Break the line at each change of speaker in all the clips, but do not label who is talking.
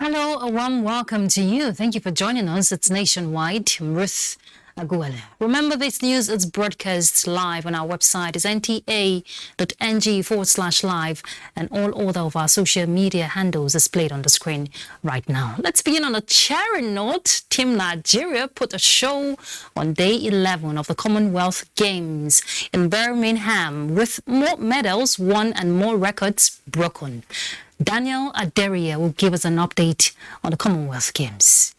Hello, a warm welcome to you. Thank you for joining us. It's Nationwide. Ruth Aguele. Remember, this news is broadcast live on our website. It's nta.ng/live, and all other of our social media handles displayed on the screen right now. Let's begin on a cheering note. Team Nigeria put a show on day 11 of the Commonwealth Games in Birmingham with more medals won and more records broken. Daniel Aderia will give us an update on the Commonwealth Games.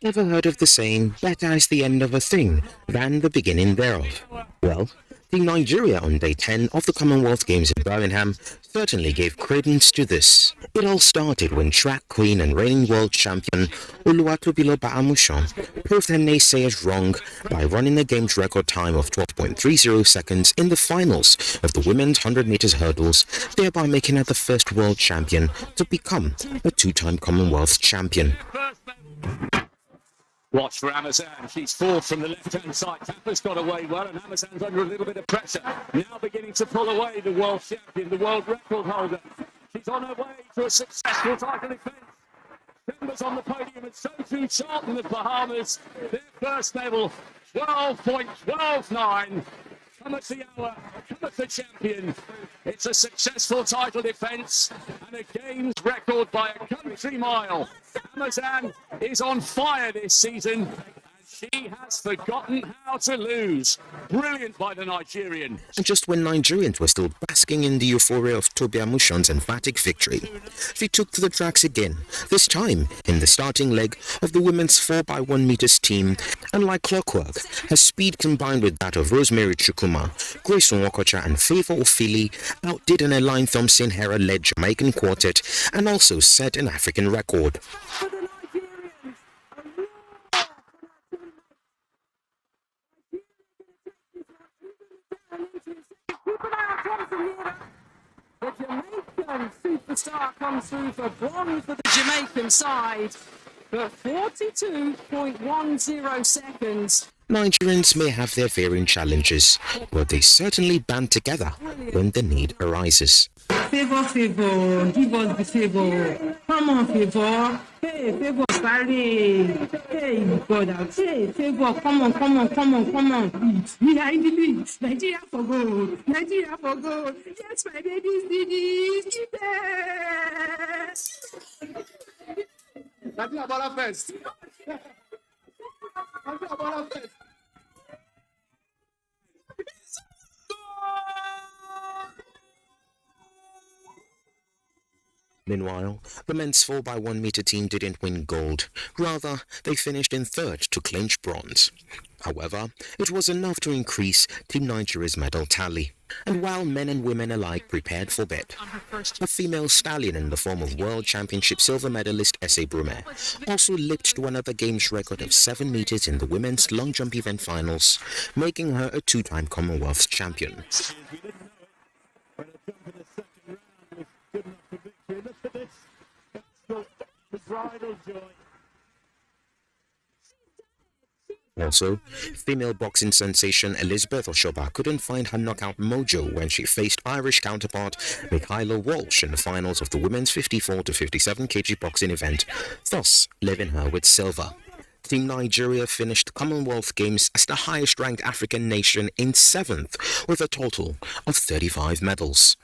Ever heard of the saying, better is the end of a thing than the beginning thereof? Well, Team Nigeria on day 10 of the Commonwealth Games in Birmingham certainly gave credence to this. It all started when track queen and reigning world champion Oluwatobilo Baamushan proved her naysayers wrong by running a game's record time of 12.30 seconds in the finals of the women's 100 meters hurdles, thereby making her the first world champion to become a two-time Commonwealth champion.
Watch for Amazon. She's fourth from the left-hand side. Tapper's got away well, and Amazon's under a little bit of pressure. Now beginning to pull away the world champion, the world record holder. She's on her way to a successful title defence. Members on the podium, and so too Charlton of Bahamas. Their first medal, 12.129. Come at the hour, come at the champion. It's a successful title defence and a games record by a country mile. Amazon is on fire this season, and she has forgotten how to lose. Brilliant by the Nigerian.
And just when Nigerians were still basking in the euphoria of Tobi Amushan's emphatic victory, she took to the tracks again, this time in the starting leg of the women's 4x1 meters team, and like clockwork, her speed combined with that of Rosemary Chukuma, Grace Nwokocha and Favour Ofili outdid an Elaine Thompson-Hera-led Jamaican quartet and also set an African record.
The Jamaican superstar comes through for bronze for the Jamaican side, but 42.10 seconds.
Nigerians may have their varying challenges, but they certainly band together when the need arises.
Favour, give us the favour. Come on, Favour. Hey, Favour, sorry. Hey, brother. Hey, Favour, come on. We are in the lead. Nigeria for gold. Yes, my babies did it. Yes.
Nigeria Bola first.
Meanwhile, the men's 4x1 meter team didn't win gold. Rather, they finished in third to clinch bronze. However, it was enough to increase Team Nigeria's medal tally. And while men and women alike prepared for bed, a female stallion in the form of World Championship silver medalist Ese Brume also licked to another games record of 7 meters in the women's long jump event finals, making her a two-time Commonwealth champion. Also, female boxing sensation Elizabeth Oshoba couldn't find her knockout mojo when she faced Irish counterpart Michaela Walsh in the finals of the women's 54 to 57 kg boxing event, thus leaving her with silver. Team Nigeria finished Commonwealth Games as the highest ranked African nation in 7th with a total of 35 medals.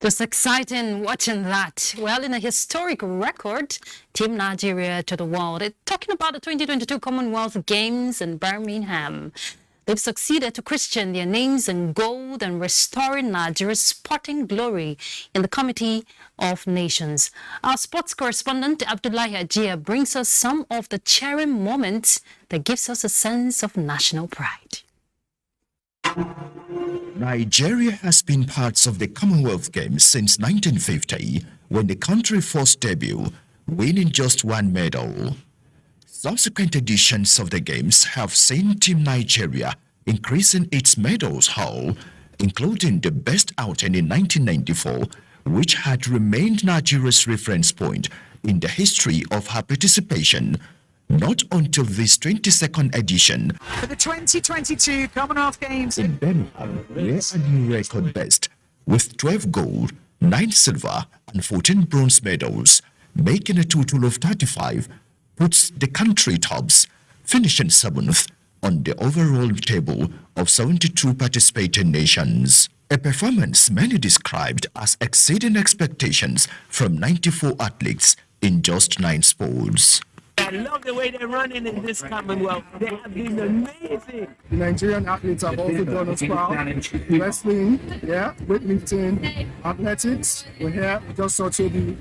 Just exciting watching that. Well, in a historic record, Team Nigeria to the world. Talking about the 2022 Commonwealth Games in Birmingham. They've succeeded to christen their names in gold and restoring Nigeria's sporting glory in the Committee of Nations. Our sports correspondent Abdullahi Ajia brings us some of the cheering moments that gives us a sense of national pride.
Nigeria has been part of the Commonwealth Games since 1950, when the country first debuted, winning just one medal. Subsequent editions of the Games have seen Team Nigeria increasing its medals haul, including the best outing in 1994, which had remained Nigeria's reference point in the history of her participation. Not until this 22nd edition
For the 2022 Commonwealth Games
in Birmingham, where a new record best with 12 gold, 9 silver, and 14 bronze medals, making a total of 35, puts the country tops, finishing 7th on the overall table of 72 participating nations. A performance many described as exceeding expectations from 94 athletes in just 9 sports.
I love the way they're running in this Commonwealth. They have been amazing.
The Nigerian athletes have also done us proud. Wrestling, weightlifting, athletics. We're here just saw Toby,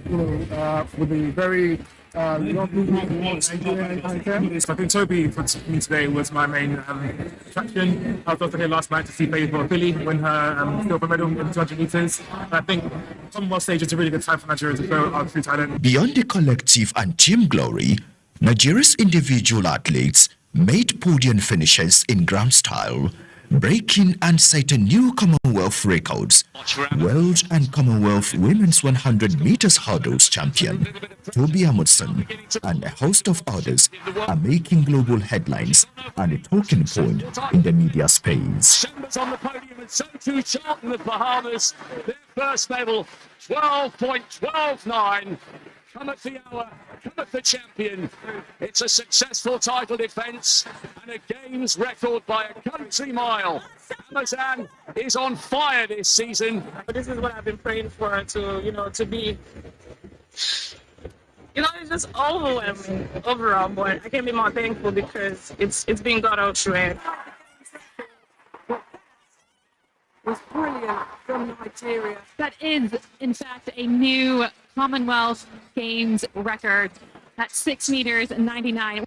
with the very lovely Nigerian anthem.
I think Toby for me today was my main attraction. I was also here last night to see Favour Philly win her silver medal in 200 meters. I think Commonwealth stage is a really good time for Nigeria to show our true talent.
Beyond the collective and team glory, Nigeria's individual athletes made podium finishes in grand style, breaking and setting new Commonwealth records. World and Commonwealth Women's 100 meters hurdles champion Toby Amundsen and a host of others are making global headlines and a talking point in the media space.
Chambers on the podium and so too Charlton of Bahamas. Their first medal, 12.129. Cometh the hour, cometh the champion. It's a successful title defence and a games record by a country mile. Amazon is on fire this season.
This is what I've been praying for to be. It's just overwhelming overall, but I can be more thankful because it's been God out through.
was brilliant from Nigeria.
That is, in fact, a new Commonwealth Games record at 6 meters and 99.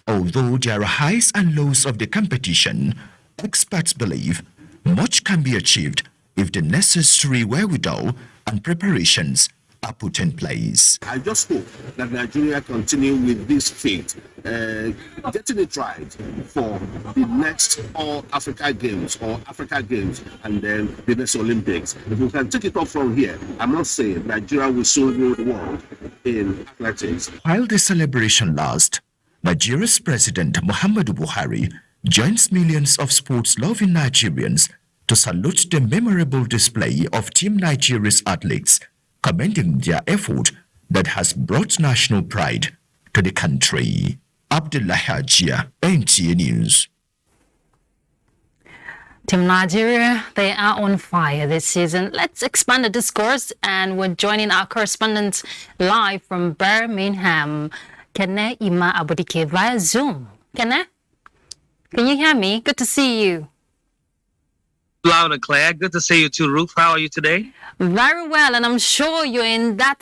Although there are highs and lows of the competition, experts believe much can be achieved if the necessary wherewithal and preparations are put in place.
I just hope that Nigeria continue with this feat, getting it right for the next All Africa Games or Africa Games and then the next Olympics. If we can take it off from here, I must say Nigeria will soon rule the world in athletics.
While the celebration lasts, Nigeria's President Muhammadu Buhari joins millions of sports-loving Nigerians to salute the memorable display of Team Nigeria's athletes, commending their effort that has brought national pride to the country. Abdullahi Ajia, NTA News.
Team Nigeria, they are on fire this season. Let's expand the discourse, and we're joining our correspondent live from Birmingham, Kene Ima Abudike, via Zoom. Kene, can you hear me? Good to see you.
Loud and clear. Good to see you too, Ruth. How are you today?
Very well, and I'm sure you're in that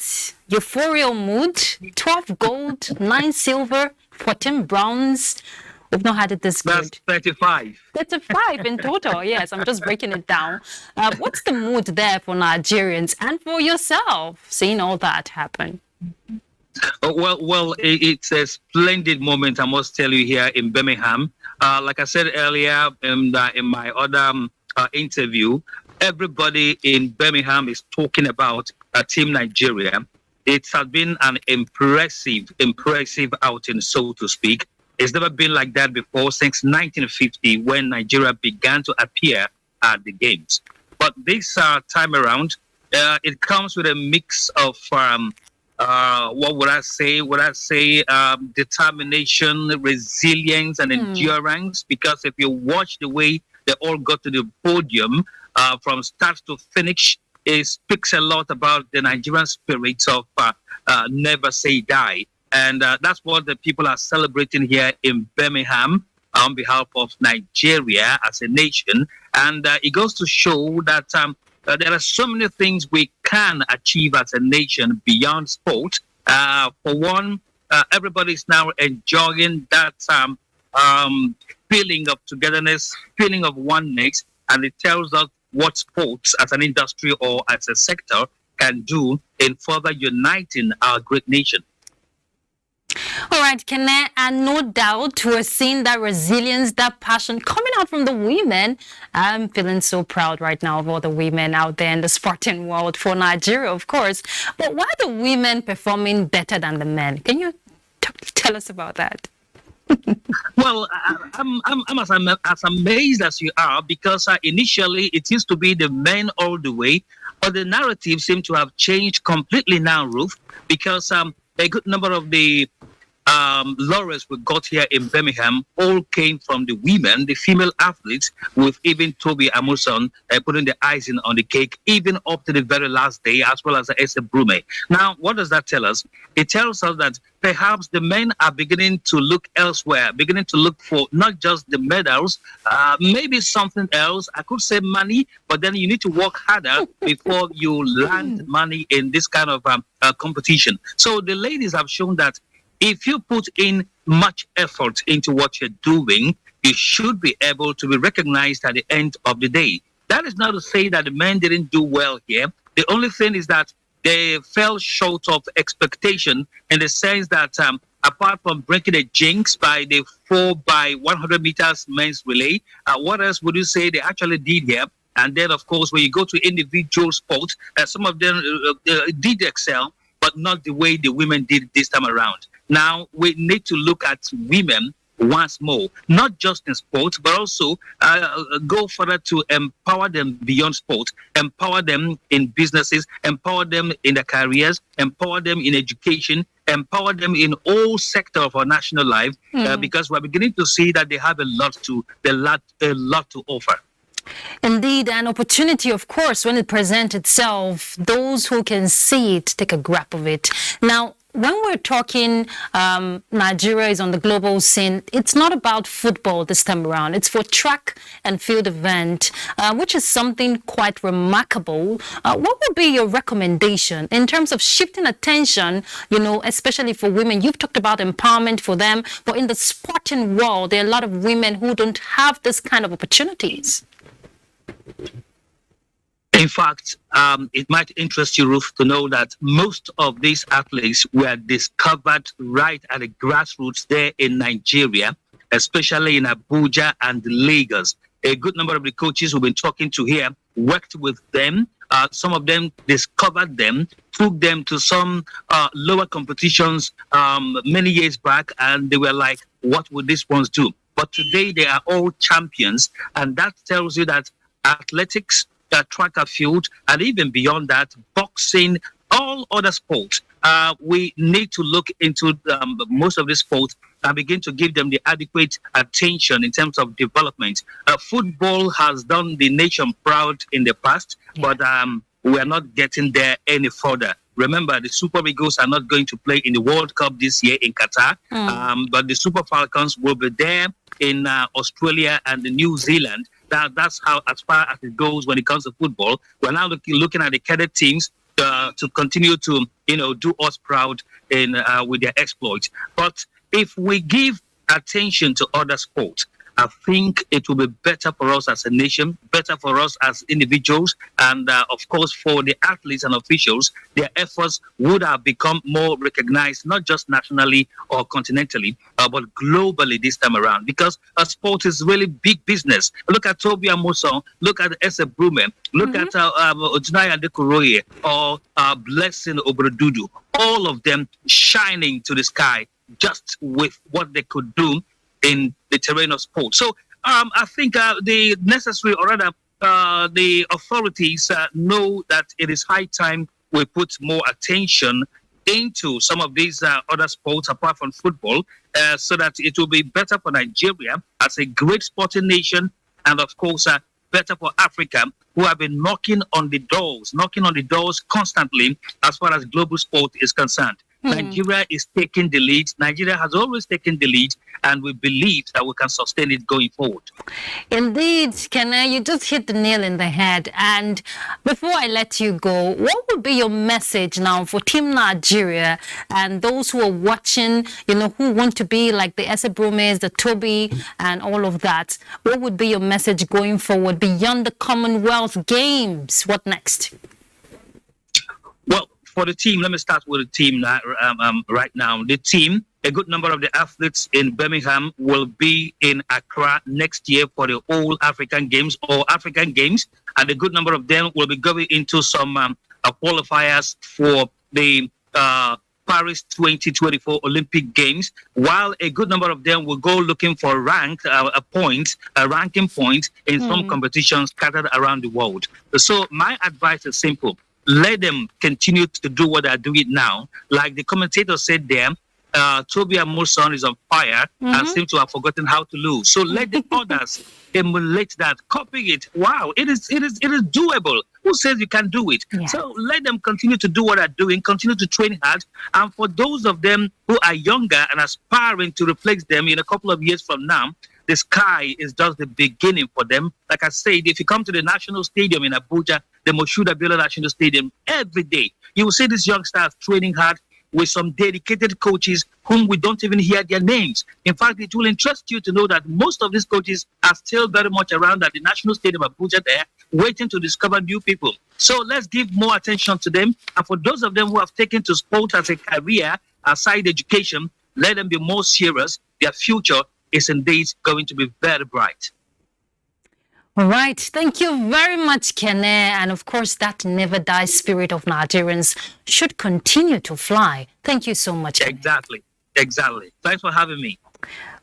euphorial mood. 12 gold, 9 silver, 14 bronze. We've not had it this good.
That's 35.
35 in total, yes. I'm just breaking it down. What's the mood there for Nigerians and for yourself, seeing all that happen?
Well, it's a splendid moment, I must tell you, here in Birmingham. Like I said earlier in my other interview, everybody in Birmingham is talking about Team Nigeria. It has been an impressive outing, so to speak. It's never been like that before since 1950, when Nigeria began to appear at the Games. But this time around, it comes with a mix of what would I say? Determination, resilience, and endurance. Because if you watch the way They all got to the podium from start to finish. It speaks a lot about the Nigerian spirit of never say die. And that's what the people are celebrating here in Birmingham on behalf of Nigeria as a nation. And it goes to show that there are so many things we can achieve as a nation beyond sport. For one, everybody is now enjoying that feeling of togetherness, feeling of oneness, and it tells us what sports as an industry or as a sector can do in further uniting our great nation.
All right, Kene, and no doubt we're seeing that resilience, that passion coming out from the women. I'm feeling so proud right now of all the women out there in the sporting world for Nigeria, of course. But why are the women performing better than the men? Can you tell us about that?
Well, I'm as amazed as you are, because initially it used to be the men all the way, but the narrative seems to have changed completely now, Ruth, because a good number of the laurels we got here in Birmingham all came from the women, the female athletes, with even Toby Amuson putting the icing on the cake, even up to the very last day, as well as Esa Brume. Now, what does that tell us? It tells us that perhaps the men are beginning to look elsewhere, beginning to look for not just the medals, maybe something else. I could say money, but then you need to work harder before you land money in this kind of competition. So the ladies have shown that if you put in much effort into what you're doing, you should be able to be recognized at the end of the day. That is not to say that the men didn't do well here. The only thing is that they fell short of expectation, in the sense that apart from breaking a jinx by the 4x100 meters men's relay, what else would you say they actually did here? And then, of course, when you go to individual sports, some of them did excel, but not the way the women did this time around. Now, we need to look at women once more, not just in sports, but also go further to empower them beyond sport, empower them in businesses, empower them in their careers, empower them in education, empower them in all sectors of our national life, because we're beginning to see that they have a lot to offer.
Indeed, an opportunity, of course, when it presents itself, those who can see it take a grab of it. Now, when we're talking Nigeria is on the global scene, it's not about football this time around. It's for track and field event, which is something quite remarkable. What would be your recommendation in terms of shifting attention, especially for women? You've talked about empowerment for them, but in the sporting world, there are a lot of women who don't have this kind of opportunities.
In fact, it might interest you, Ruth, to know that most of these athletes were discovered right at the grassroots there in Nigeria, especially in Abuja and Lagos. A good number of the coaches we've been talking to here worked with them. Some of them discovered them, took them to some lower competitions many years back, and they were like, what would these ones do? But today they are all champions, and that tells you that athletics, track and field, and even beyond that, boxing, all other sports, we need to look into most of these sports and begin to give them the adequate attention in terms of development. Football has done the nation proud in the past, but we are not getting there any further. Remember, the Super Eagles are not going to play in the World Cup this year in Qatar, but the Super Falcons will be there in Australia and New Zealand. That's how, as far as it goes when it comes to football. We're now looking at the cadet teams to continue to, do us proud in with their exploits. But if we give attention to other sports, I think it will be better for us as a nation, better for us as individuals, and of course for the athletes and officials. Their efforts would have become more recognized, not just nationally or continentally, but globally this time around, because sport is really big business. Look at Toby Amuson, look at Esa Brume, look at Ojunaya Dekoroye, or Blessing Obrodudu, all of them shining to the sky just with what they could do in the terrain of sport. So I think the necessary, or rather the authorities know that it is high time we put more attention into some of these other sports apart from football, so that it will be better for Nigeria as a great sporting nation and of course, Better for Africa, who have been knocking on the doors constantly as far as global sport is concerned. Nigeria is taking the lead. Nigeria has always taken the lead, and we believe that we can sustain it going forward.
Indeed, Kene, you just hit the nail in the head. And before I let you go, what would be your message now for Team Nigeria and those who are watching, who want to be like the Esebrumes, the Toby, and all of that? What would be your message going forward beyond the Commonwealth Games? What next?
Well, for the team, let me start with the team right now. The team, a good number of the athletes in Birmingham will be in Accra next year for the All African Games or African Games, and a good number of them will be going into some qualifiers for the Paris 2024 Olympic Games, while a good number of them will go looking for ranking points in some competitions scattered around the world. So my advice is simple. Let them continue to do what they're doing now. Like the commentator said there, Toby Amuson is on fire and seems to have forgotten how to lose. So let the others emulate that, copy it. Wow, it is doable. Who says you can do it? Yeah. So let them continue to do what they're doing, continue to train hard. And for those of them who are younger and aspiring to replace them in a couple of years from now, the sky is just the beginning for them. Like I said, if you come to the National Stadium in Abuja, the Moshood Abiola National Stadium, every day, you will see these youngsters training hard with some dedicated coaches whom we don't even hear their names. In fact, it will interest you to know that most of these coaches are still very much around at the National Stadium of Abuja there, waiting to discover new people. So let's give more attention to them. And for those of them who have taken to sport as a career, aside education, let them be more serious. Their future is indeed going to be very bright.
All right. Thank you very much, Kene. And of course, that never dies spirit of Nigerians should continue to fly. Thank you so much, Kene.
Exactly. Thanks for having me.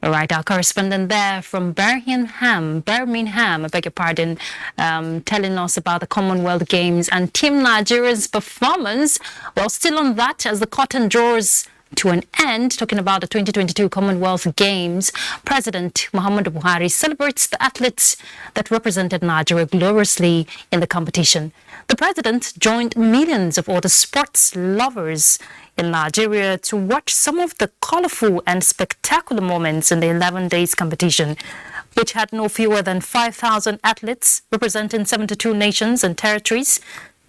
All right. Our correspondent there from Birmingham, I beg your pardon, telling us about the Commonwealth Games and Team Nigeria's performance. Well, still on that, as the curtain draws to an end, talking about the 2022 Commonwealth Games, President Muhammadu Buhari celebrates the athletes that represented Nigeria gloriously in the competition. The president joined millions of other sports lovers in Nigeria to watch some of the colorful and spectacular moments in the 11 days competition, which had no fewer than 5,000 athletes representing 72 nations and territories,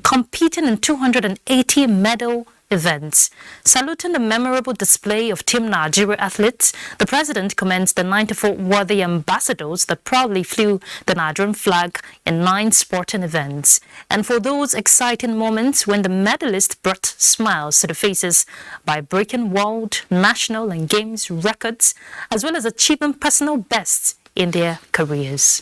competing in 280 medal events. Saluting the memorable display of Team Nigeria athletes, the president commends the 94 worthy ambassadors that proudly flew the Nigerian flag in 9 sporting events. And for those exciting moments when the medalists brought smiles to the faces by breaking world, national and games records, as well as achieving personal bests in their careers.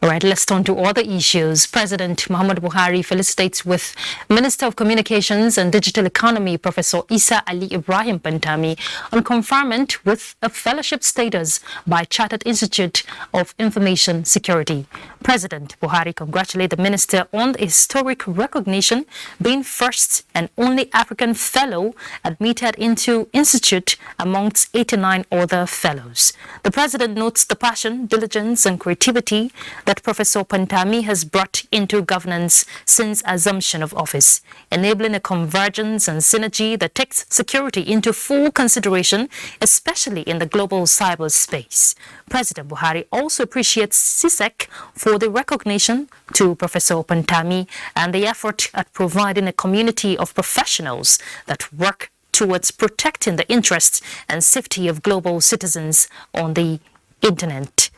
All right, let's turn to other issues. President Muhammadu Buhari felicitates with Minister of Communications and Digital Economy, Professor Isa Ali Ibrahim Pantami, on conferment with a fellowship status by Chartered Institute of Information Security. President Buhari congratulated the minister on the historic recognition, being first and only African fellow admitted into institute amongst 89 other fellows. The president notes the passion, diligence and creativity that Professor Pantami has brought into governance since assumption of office, enabling a convergence and synergy that takes security into full consideration, especially in the global cyberspace. President Buhari also appreciates CISEC for the recognition to Professor Pantami and the effort at providing a community of professionals that work towards protecting the interests and safety of global citizens on the internet.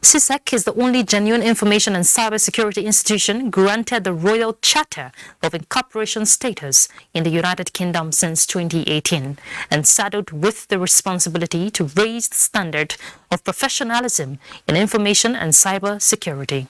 CISEC is the only genuine information and cybersecurity institution granted the Royal Charter of Incorporation status in the United Kingdom since 2018 and saddled with the responsibility to raise the standard of professionalism in information and cybersecurity.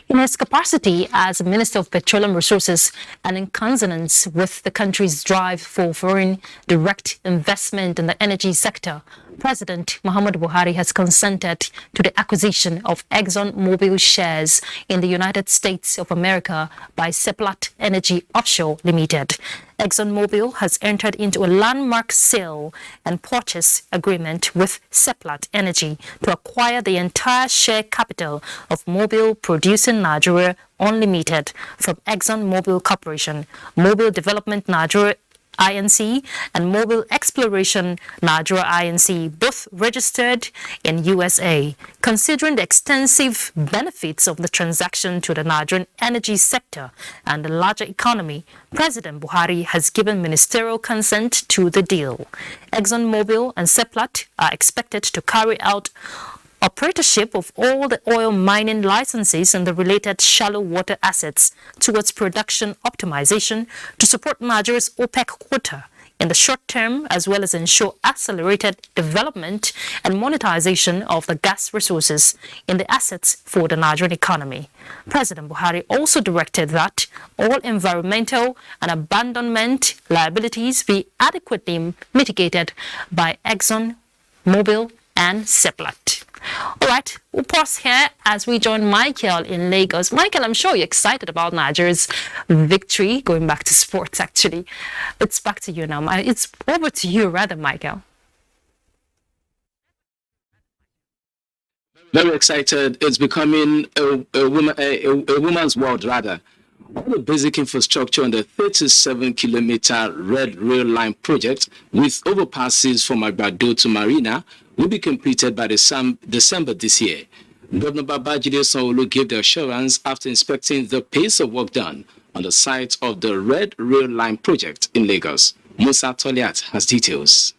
In his capacity as Minister of Petroleum Resources and in consonance with the country's drive for foreign direct investment in the energy sector, President Muhammadu Buhari has consented to the acquisition of ExxonMobil shares in the United States of America by Seplat Energy Offshore Limited. ExxonMobil has entered into a landmark sale and purchase agreement with Seplat Energy to acquire the entire share capital of Mobil Producing Nigeria Unlimited from ExxonMobil Corporation, Mobil Development Nigeria INC, and Mobil Exploration Nigeria INC, both registered in USA. Considering the extensive benefits of the transaction to the Nigerian energy sector and the larger economy, President Buhari has given ministerial consent to the deal. ExxonMobil and Seplat are expected to carry out operatorship of all the oil mining licenses and the related shallow water assets towards production optimization to support Nigeria's OPEC quota in the short term, as well as ensure accelerated development and monetization of the gas resources in the assets for the Nigerian economy. President Buhari also directed that all environmental and abandonment liabilities be adequately mitigated by ExxonMobil and Seplat. All right, we'll pause here as we join Michael in Lagos. Michael, I'm sure you're excited about Nigeria's victory. Going back to sports, actually. It's back to you now. It's over to you, rather, Michael.
Very excited. It's becoming a woman's world, rather. All the basic infrastructure on the 37-kilometer Red Rail Line project with overpasses from Agbado to Marina will be completed by December this year. Governor Babajide Sanwo-Olu gave the assurance after inspecting the pace of work done on the site of the Red Rail Line project in Lagos. Musa Toliat has details.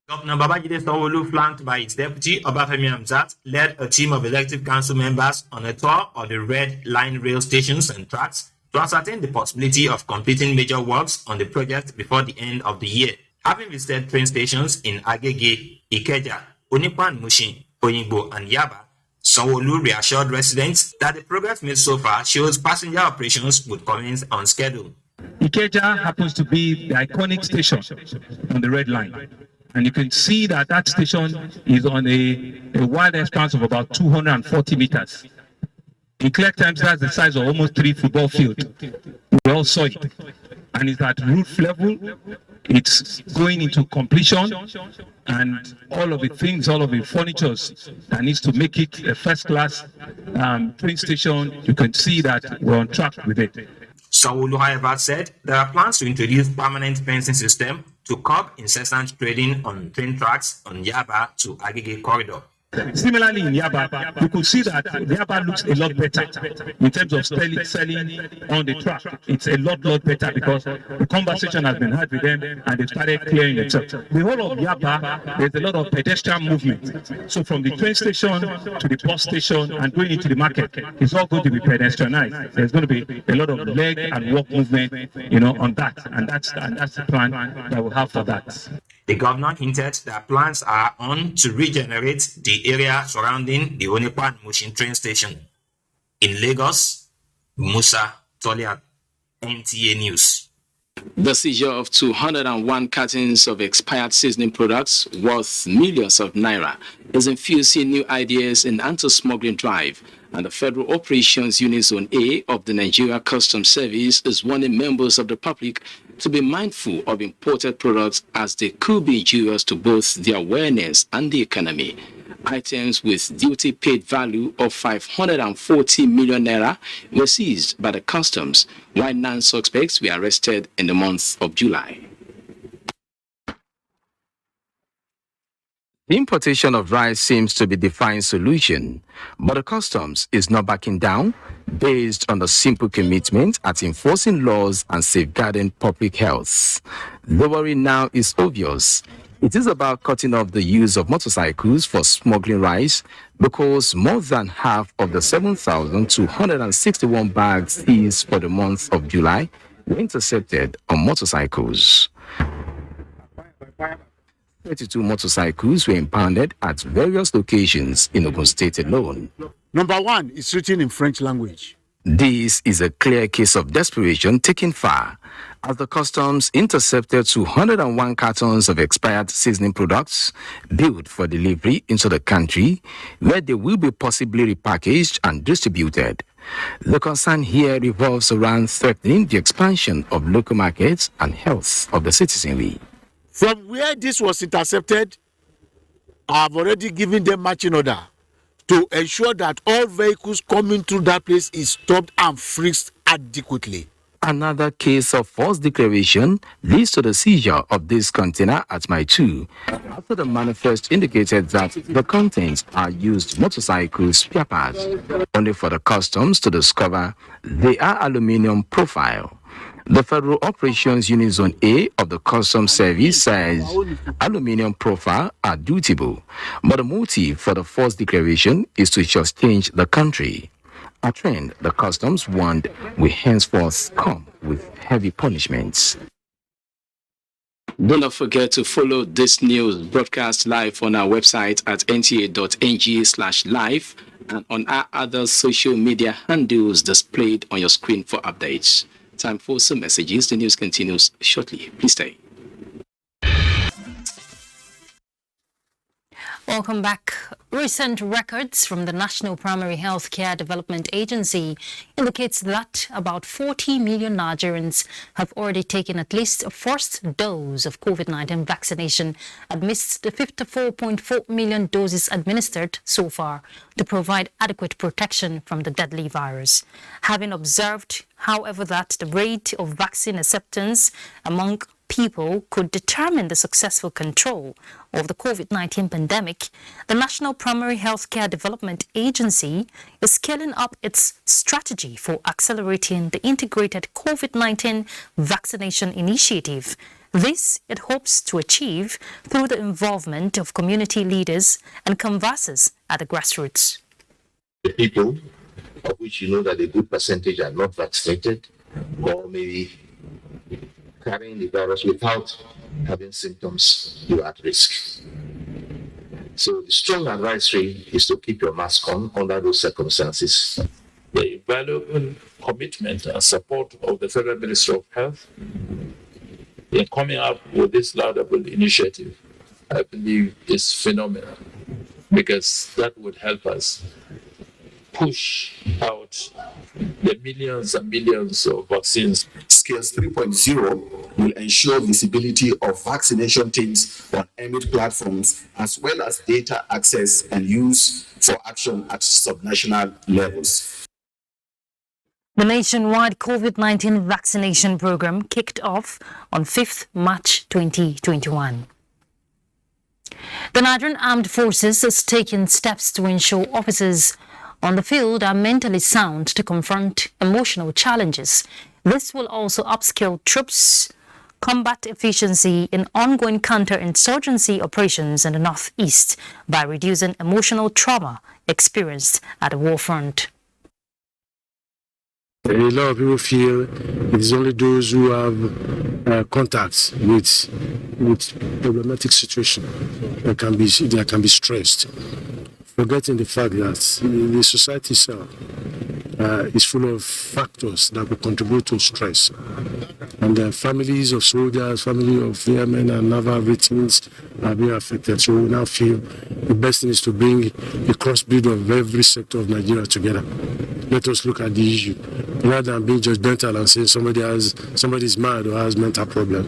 Governor Babajide Sanwo-Olu, flanked by its deputy Obafemi Hamzat, led a team of executive council members on a tour of the Red Line rail stations and tracks to ascertain the possibility of completing major works on the project before the end of the year. Having visited train stations in Agege, Ikeja, Onipan, Mushin, Oyingbo, and Yaba, Sanwo-Olu reassured residents that the progress made so far shows passenger operations would commence on schedule.
Ikeja happens to be the iconic station on the Red Line. And you can see that that station is on a wide expanse of about 240 meters. In clear times, that's the size of almost 3 football fields. We all saw it. And it's at roof level. It's going into completion, and all of the furnitures that needs to make it a first-class train station. You can see that we're on track with it.
Sanwo-Olu, however, said there are plans to introduce permanent fencing system to curb incessant trading on train tracks on Yaba to Agege corridor.
Similarly, in Yaba, you could see that Yaba looks a lot better in terms of selling on the track. It's a lot better because the conversation has been had with them and they started clearing it up. The whole of Yaba, there's a lot of pedestrian movement. So from the train station to the bus station and going into the market, it's all going to be pedestrianized. There's going to be a lot of leg and walk movement, on that. And that's the plan that we'll have for that.
The governor hinted that plans are on to regenerate the area surrounding the Onipan Mushin train station. In Lagos, Musa Toliat, NTA News.
The seizure of 201 cartons of expired seasoning products worth millions of naira is infusing new ideas in anti-smuggling drive, and the Federal Operations Unit Zone A of the Nigeria Customs Service is warning members of the public to be mindful of imported products as they could be injurious to both the awareness and the economy. Items with duty paid value of 540 million naira were seized by the customs, while 9 suspects were arrested in the month of July. The importation of rice seems to be the defined solution, but the customs is not backing down based on the simple commitment at enforcing laws and safeguarding public health. The worry now is obvious. It is about cutting off the use of motorcycles for smuggling rice because more than half of the 7,261 bags seized for the month of July were intercepted on motorcycles. 32 motorcycles were impounded at various locations in Ogun State alone.
Number 1 is written in French language.
This is a clear case of desperation taken far, as the customs intercepted 201 cartons of expired seasoning products built for delivery into the country, where they will be possibly repackaged and distributed. The concern here revolves around threatening the expansion of local markets and health of the citizenry.
From where this was intercepted, I've already given them marching order to ensure that all vehicles coming through that place is stopped and frisked adequately.
Another case of false declaration leads to the seizure of this container at Mile 2 after the manifest indicated that the contents are used motorcycle spare parts, only for the customs to discover they are aluminium profile. The Federal Operations Unit Zone A of the Customs Service says aluminium profile are dutiable, but the motive for the false declaration is to just change the country. A trend the customs warned will henceforth come with heavy punishments. Do not forget to follow this news broadcast live on our website at nta.ng/live and on our other social media handles displayed on your screen for updates. Time for some messages. The news continues shortly. Please stay.
Welcome back. Recent records from the National Primary Healthcare Development Agency indicates that about 40 million Nigerians have already taken at least a first dose of COVID-19 vaccination amidst the 54.4 million doses administered so far to provide adequate protection from the deadly virus. Having observed, however, that the rate of vaccine acceptance among people could determine the successful control of the COVID-19 pandemic, the National Primary Healthcare Development Agency is scaling up its strategy for accelerating the integrated COVID-19 vaccination initiative. This it hopes to achieve through the involvement of community leaders and canvassers at the grassroots.
The people of which you know that a good percentage are not vaccinated or maybe carrying the virus without having symptoms, you are at risk. So the strong advisory is to keep your mask on under those circumstances.
The valuable commitment and support of the Federal Ministry of Health in coming up with this laudable initiative, I believe, is phenomenal, because that would help us push out the millions and millions of vaccines.
Skills 3.0 will ensure visibility of vaccination teams on EMIT platforms, as well as data access and use for action at subnational levels.
The nationwide COVID-19 vaccination program kicked off on 5th March 2021. The Nigerian Armed Forces has taken steps to ensure officers on the field are mentally sound to confront emotional challenges. This will also upskill troops, combat efficiency in ongoing counterinsurgency operations in the Northeast by reducing emotional trauma experienced at the war front.
A lot of people feel it is only those who have contacts with problematic situation that can be stressed, forgetting the fact that the society itself is full of factors that will contribute to stress. And the families of soldiers, families of airmen and naval victims are being affected. So we now feel the best thing is to bring a crossbreed of every sector of Nigeria together. Let us look at the issue rather than being judgmental and saying somebody's mad or has mental problem.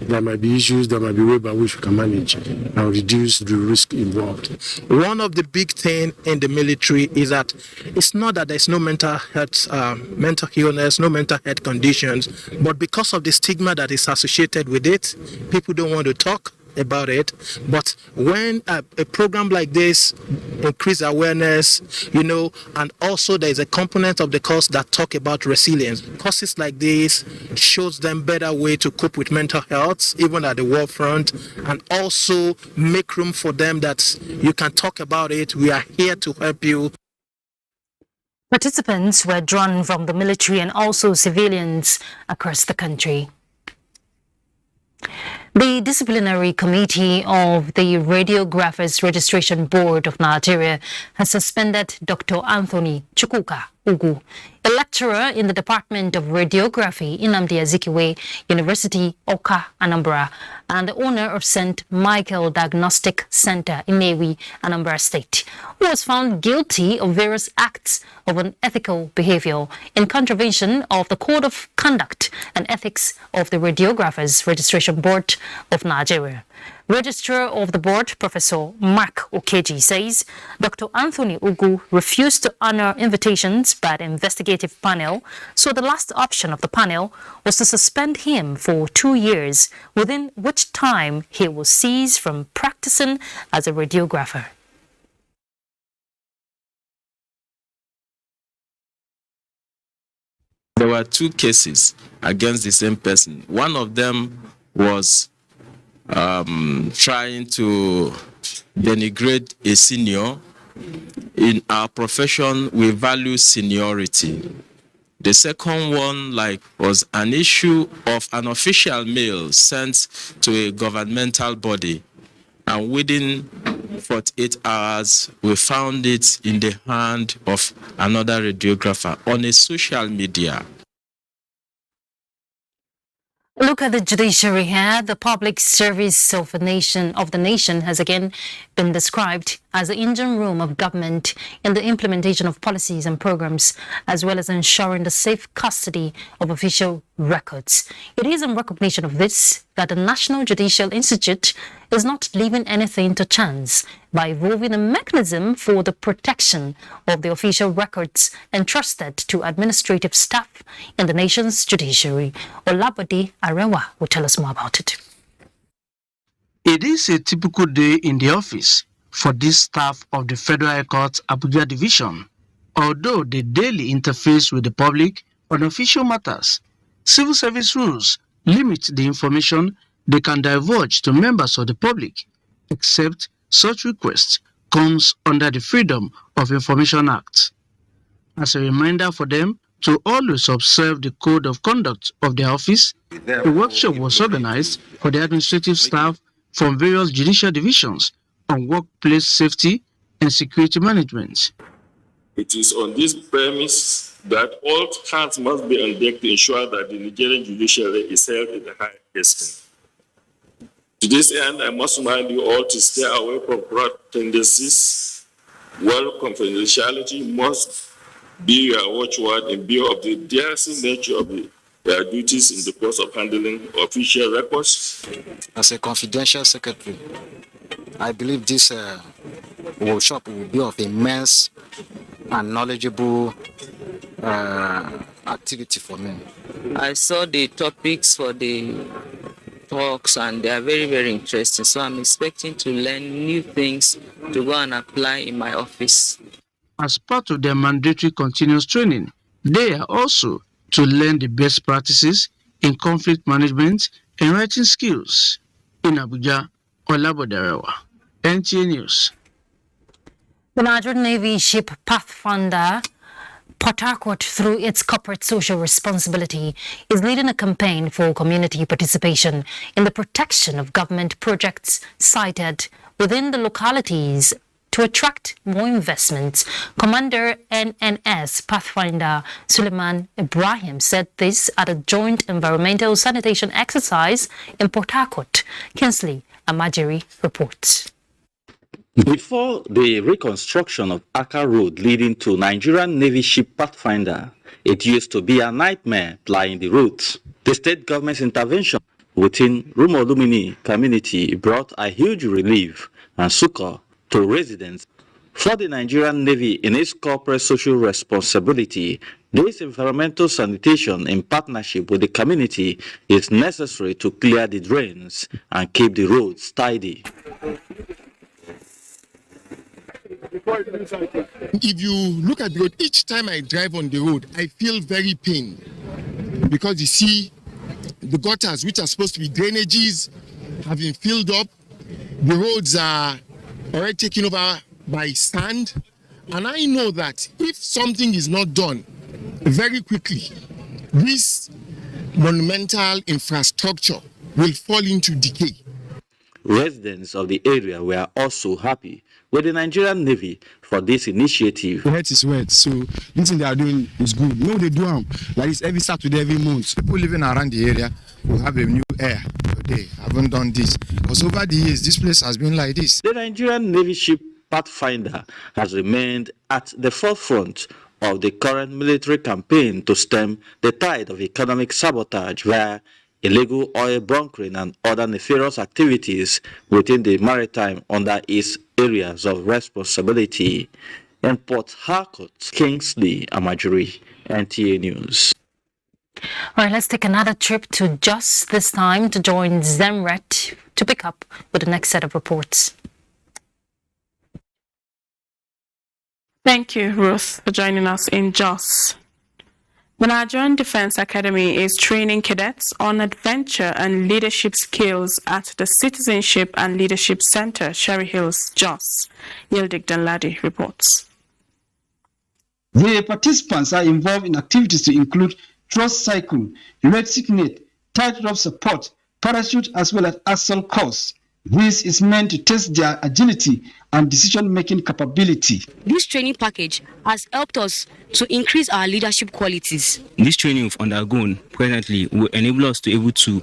There might be issues, there might be way by which we can manage and reduce the risk involved.
One of the big things in the military is that it's not that there's no mental health, mental illness, no mental health conditions, but because of the stigma that is associated with it, people don't want to talk about it. But when a program like this increase awareness, and also there's a component of the course that talk about resilience. Courses like this shows them better way to cope with mental health, even at the war front, and also make room for them that you can talk about it. We are here to help you.
Participants were drawn from the military and also civilians across the country. The Disciplinary Committee of the Radiographers Registration Board of Nigeria has suspended Dr. Anthony Chukwuka Ugu, a lecturer in the Department of Radiography in Nnamdi Azikiwe University, Oka, Anambra, and the owner of St. Michael Diagnostic Center in Newi, Anambra State, who was found guilty of various acts of unethical behavior in contravention of the Code of Conduct and Ethics of the Radiographers Registration Board of Nigeria. Registrar of the board, Professor Mark Okeji, says Dr. Anthony Ugu refused to honor invitations by the investigative panel, so the last option of the panel was to suspend him for 2 years, within which time he will cease from practicing as a radiographer.
There were 2 cases against the same person. One of them was trying to denigrate a senior. In our profession, we value seniority. The second one, was an issue of an official mail sent to a governmental body, and within 48 hours, we found it in the hand of another radiographer on a social media.
Look at the judiciary here. The public service of the nation has again been described as the engine room of government in the implementation of policies and programs, as well as ensuring the safe custody of official records. It is in recognition of this that the National Judicial Institute is not leaving anything to chance by evolving a mechanism for the protection of the official records entrusted to administrative staff in the nation's judiciary. Olabode Arewa will tell us more about it.
It is a typical day in the office for this staff of the Federal High Court Abuja Division. Although they daily interface with the public on official matters, civil service rules limit the information they can divulge to members of the public, except such request comes under the Freedom of Information Act. As a reminder for them to always observe the code of conduct of their office, a workshop was organized for the administrative staff from various judicial divisions on workplace safety and security management.
It is on this premise that all hands must be on deck to ensure that the Nigerian judiciary is held in the high esteem. To this end, I must remind you all to stay away from corrupt tendencies. Well, confidentiality must be your watchword in view of the daring nature of their duties in the course of handling official records.
As a confidential secretary, I believe this workshop will be of immense and knowledgeable activity for me.
I saw the topics for the talks and they are very, very interesting. So I'm expecting to learn new things to go and apply in my office.
As part of their mandatory continuous training, they are also to learn the best practices in conflict management and writing skills. In Abuja, Olabode Arewa, NTA News.
The Nigerian Navy ship Pathfinder Port Harcourt, through its corporate social responsibility, is leading a campaign for community participation in the protection of government projects sited within the localities to attract more investments. Commander NNS Pathfinder Suleiman Ibrahim said this at a joint environmental sanitation exercise in Port Harcourt. Kinsley Amajiri reports.
Before the reconstruction of Accra Road leading to Nigerian Navy ship Pathfinder, it used to be a nightmare plying the route. The state government's intervention within Rumolumini community brought a huge relief and succor to residents. For the Nigerian Navy in its corporate social responsibility, this environmental sanitation in partnership with the community is necessary to clear the drains and keep the roads tidy.
If you look at the road, each time I drive on the road, I feel very pain because you see the gutters, which are supposed to be drainages, have been filled up. The roads are already taken over by sand. And I know that if something is not done very quickly, this monumental infrastructure will fall into decay.
Residents of the area were also happy with the Nigerian Navy for this initiative.
The head is wet, so this thing they are doing is good. No, they do like this every Saturday, every month. People living around the area will have a new air. They haven't done this because over the years, this place has been like this.
The Nigerian Navy ship Pathfinder has remained at the forefront of the current military campaign to stem the tide of economic sabotage via illegal oil bunkering and other nefarious activities within the maritime under its areas of responsibility. In Port Harcourt, Kingsley Amajuri, NTA News.
All right, let's take another trip to Jos this time to join Zemret to pick up with the next set of reports.
Thank you, Ruth, for joining us in Jos. The Nigerian Defense Academy is training cadets on adventure and leadership skills at the Citizenship and Leadership Center, Sherry Hills, Jos. Yildiz Danladi reports.
The participants are involved in activities to include trust cycle, electric net, tightrope support, parachute, as well as assault course. This is meant to test their agility and decision-making capability.
This training package has helped us to increase our leadership qualities.
This training we've undergone presently will enable us to be able to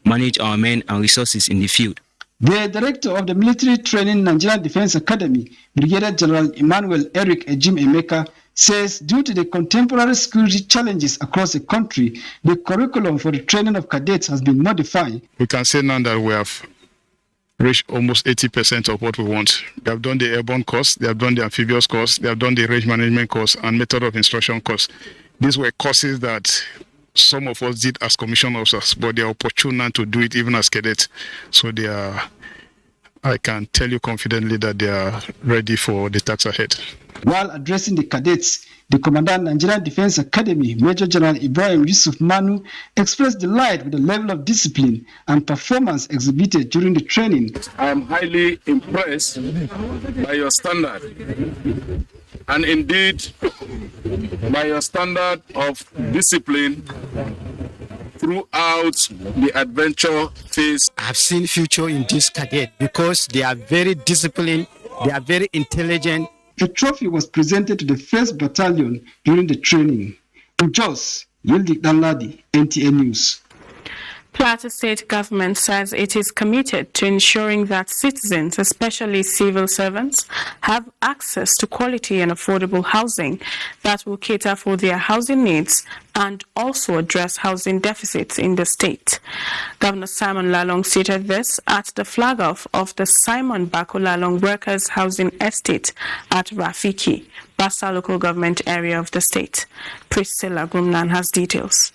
manage our men and resources in the field.
The director of the Military Training Nigerian Defense Academy, Brigadier General Emmanuel Eric Ejim Emeka, says due to the contemporary security challenges across the country, the curriculum for the training of cadets has been modified.
We can say now that we have reached almost 80% of what we want. They have done the airborne course, they have done the amphibious course, they have done the range management course and method of instruction course. These were courses that some of us did as commissioned officers, but they are opportune now to do it even as cadets. So they are, I can tell you confidently that they are ready for the task ahead.
While addressing the cadets, the Commandant Nigerian Defense Academy, Major General Ibrahim Yusuf Manu, expressed delight with the level of discipline and performance exhibited during the training.
I am highly impressed by your standard, and indeed by your standard of discipline throughout the adventure phase.
I have seen future in this cadet because they are very disciplined, they are very intelligent.
A trophy was presented to the 1st Battalion during the training. In Jos, Yildiz Danladi, NTA News.
Plateau State government says it is committed to ensuring that citizens, especially civil servants, have access to quality and affordable housing that will cater for their housing needs and also address housing deficits in the state. Governor Simon Lalong stated this at the flag-off of the Simon Bako Lalong Workers Housing Estate at Rafiki, Bassa local government area of the state. Priscilla Grumnan has details.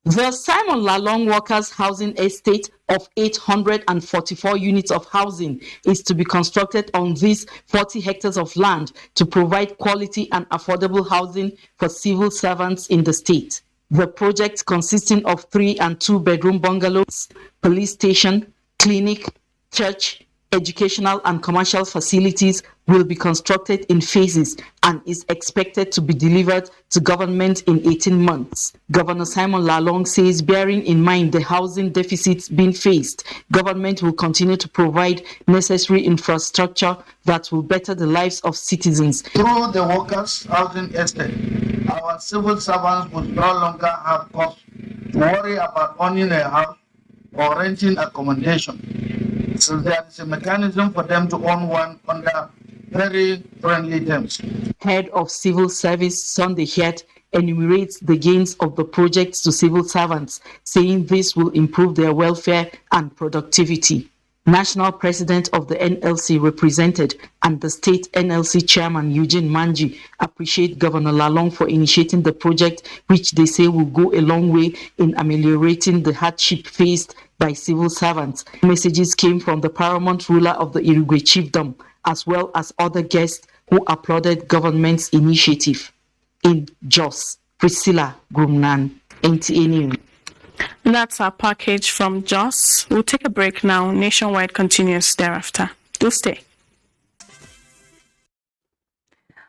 The Simon Lalong Workers Housing Estate of 844 units of housing is to be constructed on these 40 hectares of land to provide quality and affordable housing for civil servants in the state. The project, consisting of 3 and 2 bedroom bungalows, police station, clinic, church, educational and commercial facilities, will be constructed in phases and is expected to be delivered to government in 18 months. Governor Simon Lalong says, bearing in mind the housing deficits being faced, government will continue to provide necessary infrastructure that will better the lives of citizens.
Through the workers' housing estate, our civil servants will no longer have cause to worry about owning a house or renting accommodation. So there is a mechanism for them to own one under very friendly terms.
Head of Civil Service Sunday Hiat enumerates the gains of the projects to civil servants, saying this will improve their welfare and productivity. National President of the NLC represented and the State NLC Chairman Eugene Manji appreciate Governor Lalong for initiating the project, which they say will go a long way in ameliorating the hardship faced by civil servants. Messages came from the paramount ruler of the Irigwe Chiefdom, as well as other guests who applauded government's initiative. In Jos, Priscilla Grumnan, NTA News.
That's our package from Jos. We'll take a break now. Nationwide continues thereafter. Do stay.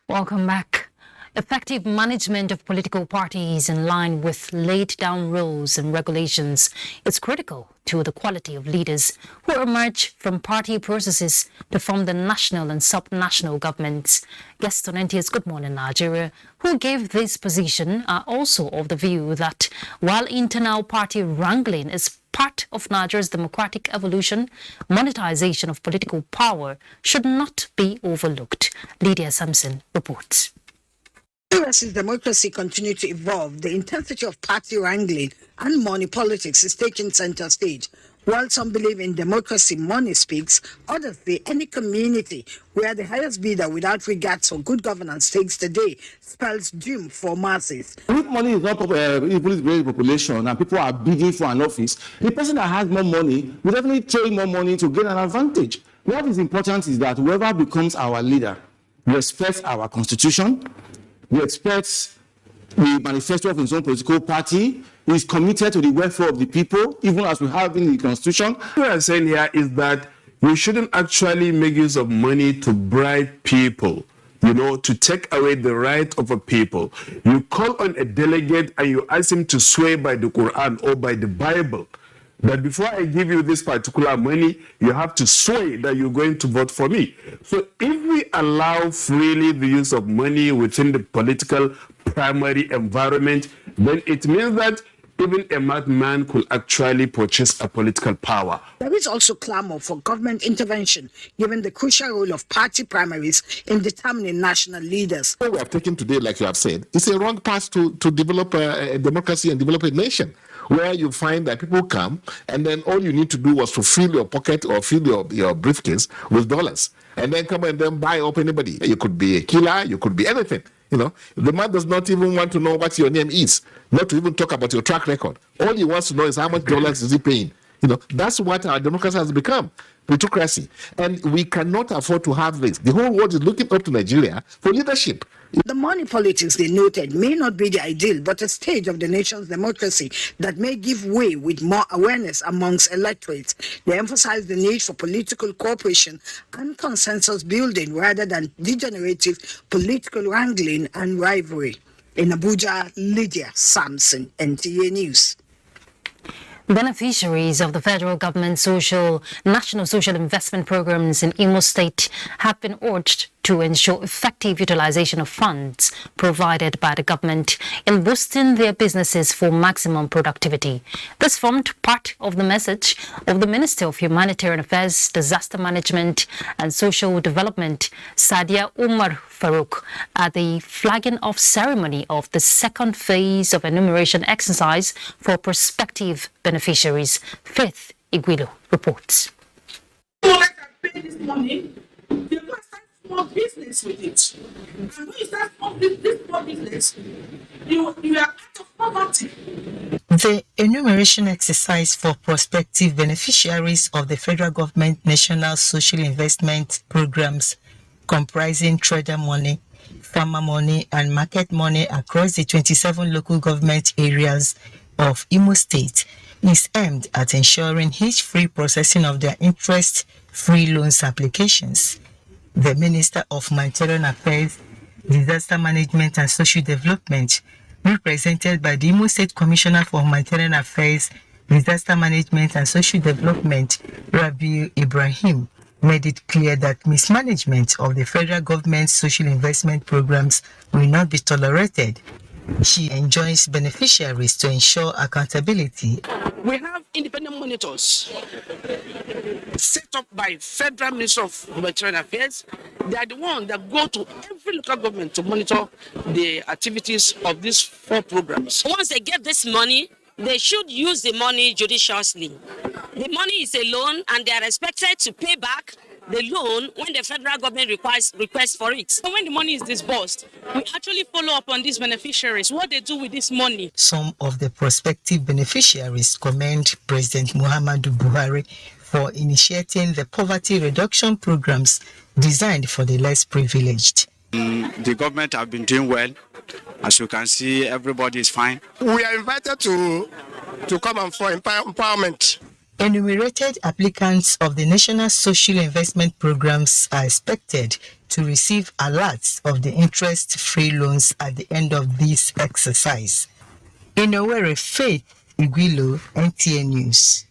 Welcome back. Effective management of political parties in line with laid down rules and regulations is critical to the quality of leaders who emerge from party processes to form the national and sub-national governments. Guests on NTS Good Morning Nigeria, who gave this position, are also of the view that while internal party wrangling is part of Nigeria's democratic evolution, monetization of political power should not be overlooked. Lydia Sampson reports.
As democracy continues to evolve, the intensity of party wrangling and money politics is taking center stage. While some believe in democracy, money speaks, others say any community where the highest bidder without regards for good governance takes the day spells doom for masses.
If money is not the population and people are bidding for an office, the person that has more money will definitely throw more money to gain an advantage. What is important is that whoever becomes our leader respects our constitution, we expect the manifesto of his own political party, is committed to the welfare of the people, even as we have in the constitution.
What I'm saying here is that we shouldn't actually make use of money to bribe people, to take away the right of a people. You call on a delegate and you ask him to swear by the Quran or by the Bible that before I give you this particular money, you have to swear that you're going to vote for me. So if we allow freely the use of money within the political primary environment, then it means that even a madman could actually purchase a political power.
There is also clamor for government intervention, given the crucial role of party primaries in determining national leaders.
What we have taken today, like you have said, is a wrong path to develop a democracy and develop a nation, where you find that people come and then all you need to do was to fill your pocket or fill your briefcase with dollars and then come and then buy up anybody. You could be a killer, you could be anything. The man does not even want to know what your name is, not to even talk about your track record. All he wants to know is how much dollars is he paying. That's what our democracy has become, plutocracy. And we cannot afford to have this. The whole world is looking up to Nigeria for leadership.
The money politics, they noted, may not be the ideal, but a stage of the nation's democracy that may give way with more awareness amongst electorates. They emphasize the need for political cooperation and consensus building rather than degenerative political wrangling and rivalry. In Abuja, Lydia Sampson, NTA News.
Beneficiaries of the federal government's national social investment programs in Imo State have been urged to ensure effective utilization of funds provided by the government in boosting their businesses for maximum productivity. This formed part of the message of the Minister of Humanitarian Affairs, Disaster Management and Social Development, Sadia Umar Farouk, at the flagging off ceremony of the second phase of enumeration exercise for prospective beneficiaries. Faith Igwilo reports.
Small business with it. And when you start this small business, you are out of poverty.
The enumeration exercise for prospective beneficiaries of the federal government national social investment programs, comprising trader money, farmer money, and market money across the 27 local government areas of Imo State, is aimed at ensuring hitch-free processing of their interest-free loans applications. The Minister of Humanitarian Affairs, Disaster Management and Social Development, represented by the Imo State Commissioner for Humanitarian Affairs, Disaster Management and Social Development, Rabiu Ibrahim, made it clear that mismanagement of the federal government's social investment programs will not be tolerated. She enjoins beneficiaries to ensure accountability.
We have independent monitors set up by Federal Ministry of Humanitarian Affairs. They are the ones that go to every local government to monitor the activities of these 4 programs.
Once they get this money, they should use the money judiciously. The money is a loan and they are expected to pay back the loan when the federal government requests for it.
So when the money is disbursed, we actually follow up on these beneficiaries, what they do with this money.
Some of the prospective beneficiaries commend President Muhammadu Buhari for initiating the poverty reduction programs designed for the less privileged.
The government have been doing well. As you can see, everybody is fine.
We are invited to come and for empowerment.
Enumerated applicants of the National Social Investment Programs are expected to receive alerts of the interest-free loans at the end of this exercise. In Owerri, Faith Igwilo, NTA News.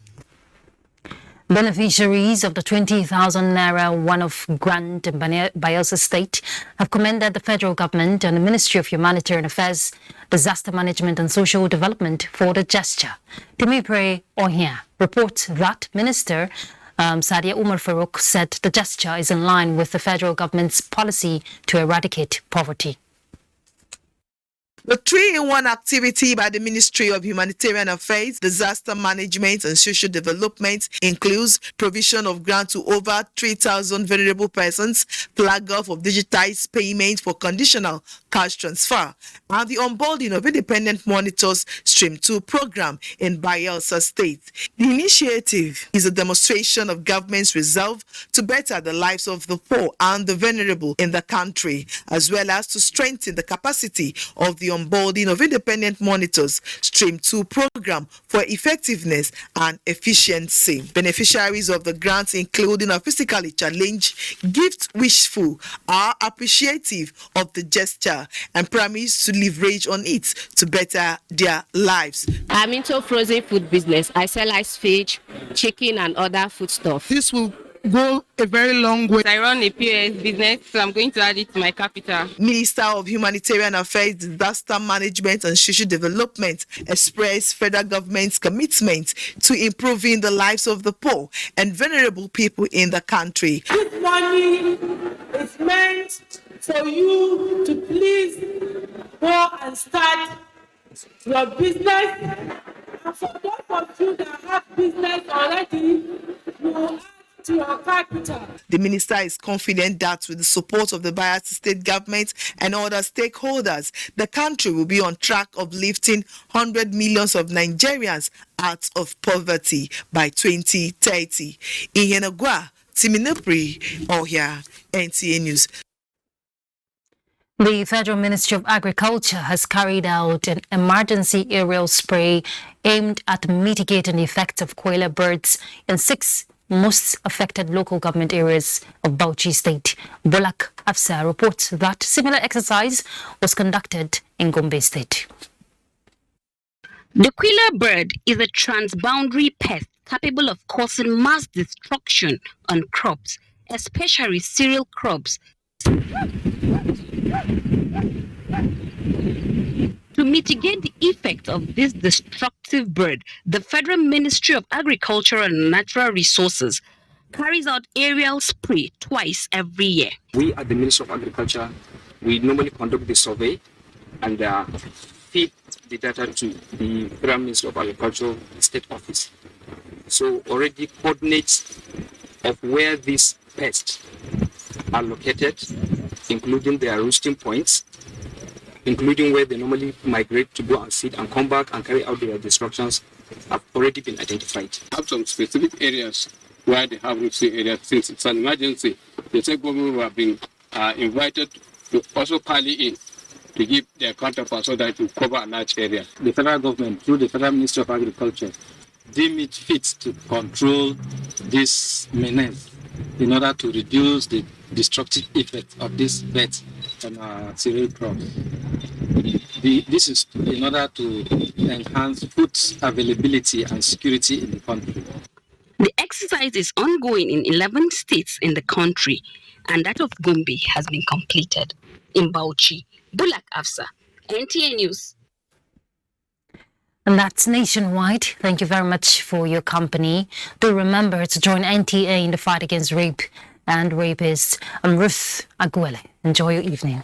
Beneficiaries of the 20,000 naira one-off grant in Bayelsa State have commended the federal government and the Ministry of Humanitarian Affairs, Disaster Management and Social Development for the gesture. Timipre Ohia reports that Minister Sadia Umar Farouk said the gesture is in line with the federal government's policy to eradicate poverty.
The 3-in-1 activity by the Ministry of Humanitarian Affairs, Disaster Management and Social Development includes provision of grant to over 3,000 vulnerable persons, flag off of digitized payment for conditional cash transfer, and the onboarding of independent monitors Stream 2 program in Bayelsa State. The initiative is a demonstration of government's resolve to better the lives of the poor and the vulnerable in the country, as well as to strengthen the capacity of the onboarding of independent monitors Stream 2 program for effectiveness and efficiency. Beneficiaries of the grants, including a physically challenged, gift wishful, are appreciative of the gesture and promise to leverage on it to better their lives.
I'm into frozen food business. I sell ice fish, chicken and other food stuff.
This will go a very long way.
I run a POS business, so I'm going to add it to my capital.
Minister of Humanitarian Affairs, Disaster Management and Social Development expressed federal government's commitment to improving the lives of the poor and vulnerable people in the country.
This money is meant for you to please go and start your business. And for those of you that have business already, you to your capital.
The minister is confident that with the support of the Bayelsa State government and other stakeholders, the country will be on track of lifting 100 millions of Nigerians out of poverty by 2030. In Yenagua, Timinapri, Ohia, NTA News.
The Federal Ministry of Agriculture has carried out an emergency aerial spray aimed at mitigating the effects of koala birds in 6 most affected local government areas of Bauchi State. Bolak Afsa reports that similar exercise was conducted in Gombe State.
The quilla bird is a transboundary pest capable of causing mass destruction on crops, especially cereal crops. To mitigate the effect of this destructive bird, the Federal Ministry of Agriculture and Natural Resources carries out aerial spray twice every year.
We at the Ministry of Agriculture, we normally conduct the survey and feed the data to the Federal Ministry of Agriculture State Office. So already coordinates of where these pests are located, including their roosting points, including where they normally migrate to go and feed and come back and carry out their destructions, have already been identified.
Have some specific areas where they have roosting areas. Since it's an emergency, the state government have been invited to also tally in to give their counterpart so that it will cover a large area.
The federal government, through the Federal Ministry of Agriculture, deem it fit to control this menace in order to reduce the destructive effect of this birds on cereal crops. This is in order to enhance food availability and security in the country.
The exercise is ongoing in 11 states in the country, and that of Gombe has been completed. In Bauchi, Bulak Afsa, NTA News.
And that's nationwide. Thank you very much for your company. Do remember to join NTA in the fight against rape and rapists. I'm Ruth Aguele. Enjoy your evening.